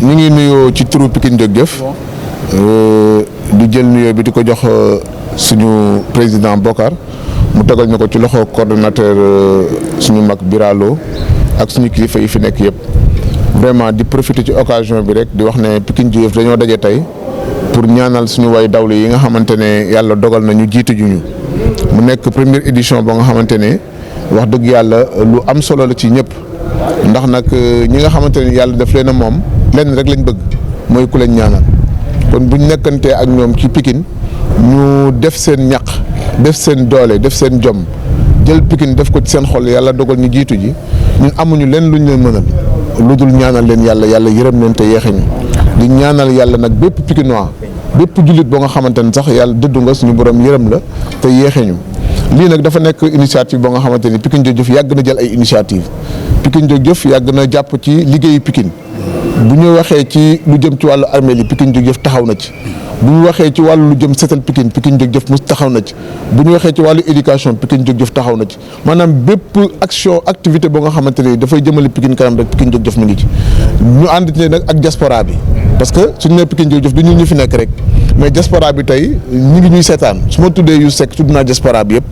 ñu ngi nuyoo ci turu Pikine Jóg Jëf di jël nuyoo bi di ko jox suñu président Bokar mu tegal ñu ko ci loxo coordonnateur suñu mag Biralo ak suñu kilifa yi fi nekk yëpp vraiment di profiter ci occasion bi rek di wax ne Pikine Jóg Jëf dañoo daje tey pour ñaanal suñu way dawlu yi nga xamante ne yàlla dogal na ñu jiitu ju ñu mu nekk première édition ba nga xamante ne wax dëgg yàlla lu am solo la ci ñëpp ndax nag ñi nga xamante ne yàlla daf leen a moom lenn rek lañ bëgg mooy ku leen ñaanal kon buñ nekkantee ak ñoom ci Pikine ñu def seen ñaq def seen doole def seen jom jël Pikine def ko ci seen xol yàlla dogal ñu jiitu ji ñun amuñu leen luñ leen mënal lu dul ñaanal leen yàlla yërëm leen te yeexe ñu di ñaanal yàlla nag bépp Pikinois bépp jullit boo nga xamante ne sax yàlla dëddu nga suñu borom yërëm la te yeexe ñu lii nag dafa nekk initiative boo nga xamante ni Pikine Jóg Jëf yàgg na jël ay initiative Pikine Jóg Jëf yàgg na jàpp ci liggéeyu Pikine bu ñu waxee ci lu jëm ci wàllu armée yi Pikine Jóg Jëf taxaw na ci bu ñu waxee ci wàllu lu jëm setal Pikine Jóg Jëf mus taxaw na ci bu ñu waxee ci wàllu éducation Pikine Jóg Jëf taxaw na ci maanaam bépp action activité boo nga xamante ni dafay jëmale Pikine kanam rek Pikine Jóg Jëf mi ngi ci ñu ànd ci nag ak diaspora bi parce que suñu nee Pikine Jóg Jëf du ñu fi nekk rek mais diaspora bi tey ñu ngi ñuy seetaan su ma tuddee yu sekk tudd naa diaspora bi yëpp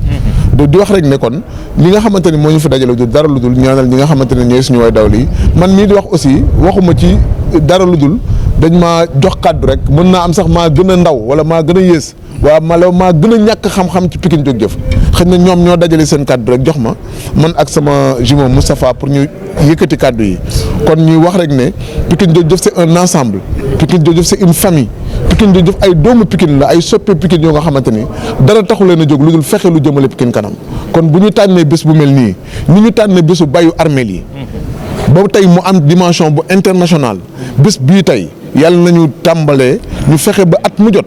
di wax rek ne kon li nga xamante ni moo ñu fi dajale du dara lu dul ñaanal ñi nga xamante ne ñooy suñu way dawli yi man mii di wax aussi waxuma ci dara lu dul dañ maa jox kàddu rek mën naa am sax maa gën a ndaw wala maa gën a yées waaw maa gën a ñàkk xam-xam ci Pikine Jóg Jëf xëy na ñoom ñoo dajale seen kàddu rek jox ma man ak sama jumeau Moustapha pour ñu yëkkati kàddu yi kon ñuy wax rek ne Pikine Jóg Jëf c'est un ensemble Pikine Jóg Jëf c'est une famille Pikine Jóg Jëf ay doomu Pikine la ay soppe Pikine yoo nga xamante ni dara taxu leen a jóg lu dul fexe lu jëmale Pikine kanam kon bu ñu tànnee bés bu mel nii ni ñu tànnee bésu bayu armeel yi ba tey mu am dimension bu internationale bés bii tey yàlla nañu tàmbalee ñu fexe ba at mu jot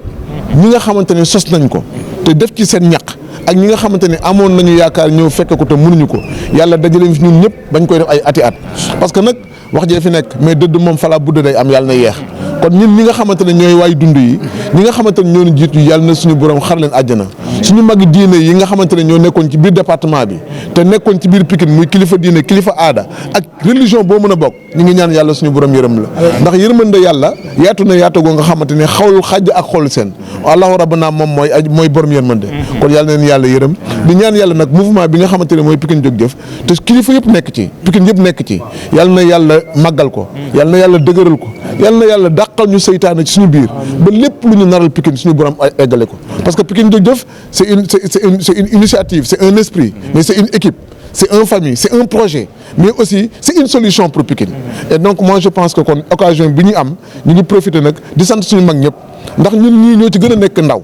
ñi nga xamante ne sos nañ ko te def ci seen ñaq ak ñi nga xamante ne amoon nañu yaakaar ñëw fekk ko te mënuñu ko yàlla dajale fi ñun ñëpp bañ koy def ay ati at parce que nag wax jee fi nekk mais dëdd moom falaa budd day am yàlla na yeex kon ñun ñi nga xamante ne ñooy waay dund yi ñi nga xamante ne ñoo ñu jiitu yàlla na suñu borom xar leen àjjana suñu magi diine yi nga xamante ne ñoo nekkoon ci biir département bi te nekkoon ci biir Pikine muy kilifa diine kilifa aada ak religion boo mën a bokk ñu ngi ñaan yàlla suñu borom yërëm la ndax yërmande yàlla yaatu na yaatu goo nga xamante ne xawul xàjj ak xool seen allahu rabbana moom mooy borom yërmande kon yàlla neen yàlla yërëm di ñaan yàlla nag mouvement bi nga xamante ne mooy Pikine Jóg Jëf te kilifa yëpp nekk ci Pikine yëpp nekk ci yàlla na yàlla màggal ko yàlla na yàlla dëgëral ko yàlla na yàlla dàqal ñu seytaane ci suñu biir ba lépp lu ñu naral Pikine suñu borom eggale ko parce que Pikine Jóg Jëf c'est une initiative c'est un esprit mais c'est une équipe c'est une famille c'est un projet mais aussi c'est une solution pour Pikine et donc moi je pense que kon occasion bi ñu am ñu ngi profiter nag di sant suñu mag ñëpp ndax ñun ñii ñoo ci gën a nekk ndaw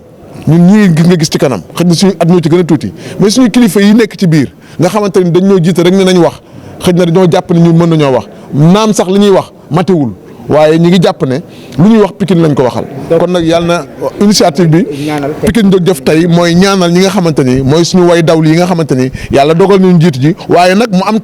ñun ñii nga gis ci kanam xëy na suñu at ñoo ci gën a tuuti mais suñu kilifa yi nekk ci biir nga xamante ni dañ ñoo jiite rek ne nañ wax xëy na dañoo jàpp ne ñun mën nañoo wax naam sax li ñuy wax matewul waaye ñi ngi jàpp ne lu ñuy wax Pikine lañ ko waxal kon nag yàlla na initiative bi Pikine Jóg Jëf tey mooy ñaanal ñi nga xamante ni mooy suñu way dawli yi nga xamante ni yàlla dogal nañu jiitu ji waaye nag mu am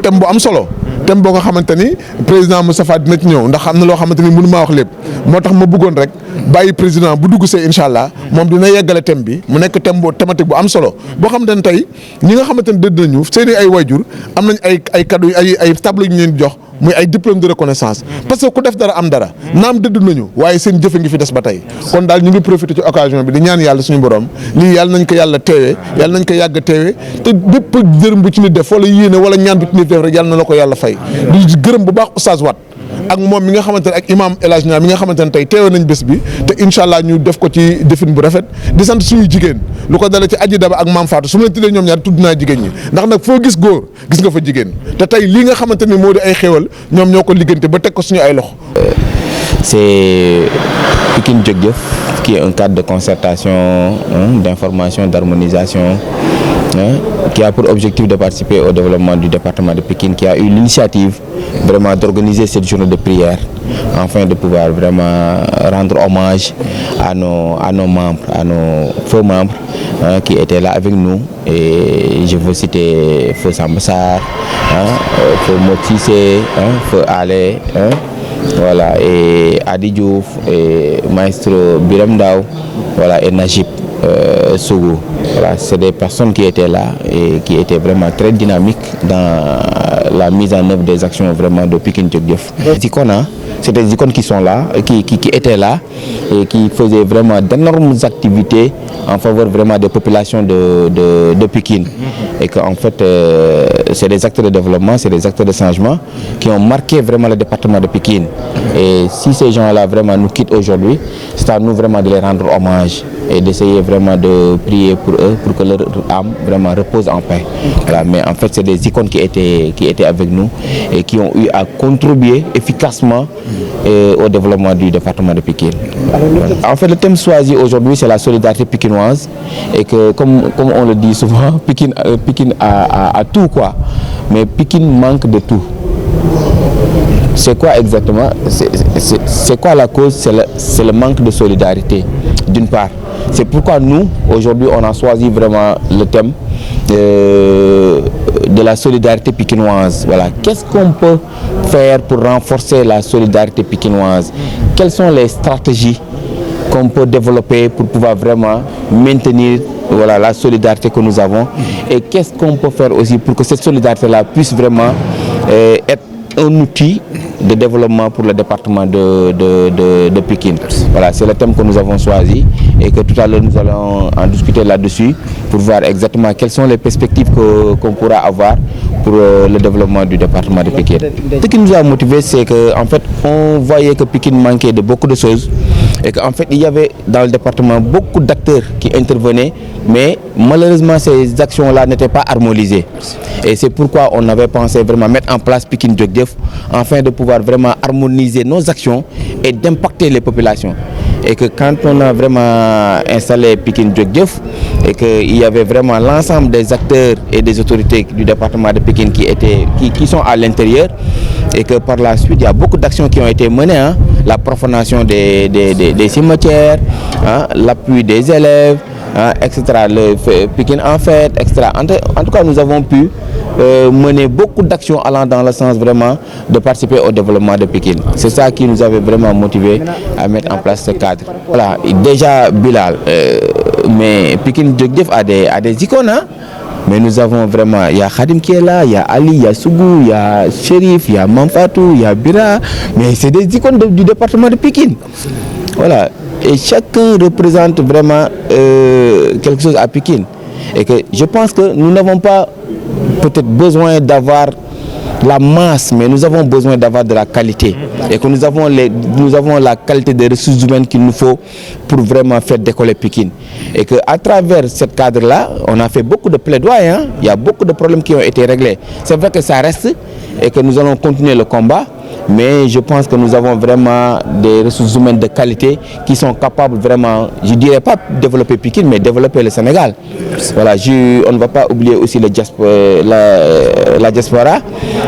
thème bu am solo thème boo nga xamante ni président Moustapha dina ci ñëw ndax am na loo xamante ni mënu maa wax lépp moo tax ma bëggoon rek bàyyi président bu dugg see incha allah moom dina yeggale thème bi mu nekk thème bu thématique bu am solo boo xamante ne tey ñi nga xamante ne dëdd nañu seeni ay wayjur am nañ ay cadeau ay tableau yu ñu leen jox muy ay diplôme de reconnaissance parce que ku def dara am dara naam dëdd nañu waaye seen jëfe ngi fi des ba tey kon daal ñu ngi profité ci occasion bi di ñaan yàlla suñu borom lii yàlla nañ ko yàlla teewee yàlla nañ ko yàgg teewee te bépp dërëm bu ci nit def wala yéene wala ñaan bu ci nit def rek yàlla na la ko yàlla fay di gërëm bu baax Oustaz Wat ak moom mi nga xamante ne ak imam El Hadj Niang mi nga xamante ne tey teewe nañ bés bi te incha allah ñu def ko ci defin bu rafet di sant suñuy jigéen lu ko dale ci aji daba ak maam Fatou su ma leen tuddee ñoom ñaar tudd naa jigéen ñi ndax nag foo gis góor gis nga fa jigéen te tey lii nga xamante ni moo di ay xéwal ñoom ñoo ko liggéeyante ba teg ko suñu ay loxo. C'est Pikine Jóg Jëf qui est un cadre de concertation, d'information, d'harmonisation, qui a pour objectif de participer au développement du département de Pikine, qui a eu l'initiative vraiment d'organiser cette journée de prière afin de pouvoir vraiment rendre hommage à nos membres, à nos faux membres qui étaient là avec nous. Et je veux citer Feu Samba Sarr, Feu Motissé, Feu Ale, voilà, et Adi Diouf, et Maestro Biram Ndaw, voilà, et Najib Sougou. Voilà, c'est des personnes qui étaient là et qui étaient vraiment très dynamiques dans la mise en œuvre des actions vraiment de Pikine Jëf Jëf. Les icônes, hein, c'est des icônes qui sont là, qui étaient là et qui faisaient vraiment d'énormes activités en faveur vraiment des populations de Pikine. Et qu'en fait, c'est des acteurs de développement, c'est des acteurs de changement qui ont marqué vraiment le département de Pikine. Et si ces gens-là vraiment nous quittent aujourd'hui, c'est à nous vraiment de les rendre hommage et d'essayer vraiment de prier pour eux, pour que leur âme vraiment repose en paix. Voilà, mais en fait, c'est des icônes qui étaient avec nous et qui ont eu à contribuer efficacement au développement du département de Pikine. Voilà. En fait, le thème choisi aujourd'hui, c'est la solidarité pikinoise et que, comme on le dit souvent, Pikine a tout, quoi. Mais Pikine manque de tout. C'est quoi exactement? C'est quoi la cause? C'est le manque de solidarité, d'une part. C'est pourquoi nous, aujourd'hui, on a choisi vraiment le thème de la solidarité pikinoise. Voilà. Qu'est-ce qu'on peut faire pour renforcer la solidarité pikinoise? Quelles sont les stratégies qu'on peut développer pour pouvoir vraiment maintenir, voilà, la solidarité que nous avons? Et qu'est-ce qu'on peut faire aussi pour que cette solidarité-là puisse vraiment être un outil de développement pour le département de Pikine. Voilà, c'est le thème que nous avons choisi et que tout à l'heure nous allons en discuter là-dessus pour voir exactement quelles sont les perspectives qu'on pourra avoir pour le développement du département de Pikine. Ce qui nous a motivé, c'est qu'en fait, on voyait que Pikine manquait de beaucoup de choses et qu'en fait, il y avait dans le département beaucoup d'acteurs qui intervenaient, mais malheureusement, ces actions-là n'étaient pas harmonisées. Et c'est pourquoi on avait pensé vraiment mettre en place Pikine Jëf Jëf afin de pouvoir vraiment harmoniser nos actions et d'impacter les populations. Et que quand on a vraiment installé Pikine Jëf Jëf et qu'il y avait vraiment l'ensemble des acteurs et des autorités du département de Pikine qui sont à l'intérieur et que par la suite il y a beaucoup d'actions qui ont été menées, hein, la profanation des cimetières, hein, l'appui des élèves, hein, etc. Le Pikine en fête, etc. En tout cas, nous avons pu mener beaucoup d'actions allant dans le sens vraiment de participer au développement de Pikine. C'est ça qui nous avait vraiment motivé à mettre en place ce cadre. Voilà, déjà Bilal, mais Pikine Jëf Jëf a des icônes, hein? Mais nous avons vraiment, il y a Khadim qui est là, il y a Ali, il y a Sougou, il y a Chérif, il y a Mamfatou, il y a Bira, mais c'est des icônes du département de Pikine. Voilà, et chacun représente vraiment quelque chose à Pikine. Et que je pense que nous n'avons pas peut-être besoin d'avoir la masse, mais nous avons besoin d'avoir de la qualité. Et que nous avons la qualité des ressources humaines qu'il nous faut pour vraiment faire décoller Pikine. Et qu'à travers ce cadre-là, on a fait beaucoup de plaidoyer, hein? Il y a beaucoup de problèmes qui ont été réglés. C'est vrai que ça reste et que nous allons continuer le combat. Mais je pense que nous avons vraiment des ressources humaines de qualité qui sont capables vraiment, je ne dirais pas développer Pikine, mais développer le Sénégal. Voilà, on ne va pas oublier aussi la diaspora.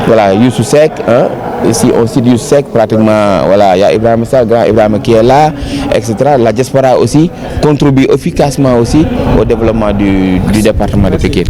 Voilà, Youssou Seck, hein? Ici on cite Youssou Seck pratiquement, voilà, il y a Ibrahima Sall, grand Ibrahima qui est là, etc. La diaspora aussi contribue efficacement aussi au développement du département de Pikine.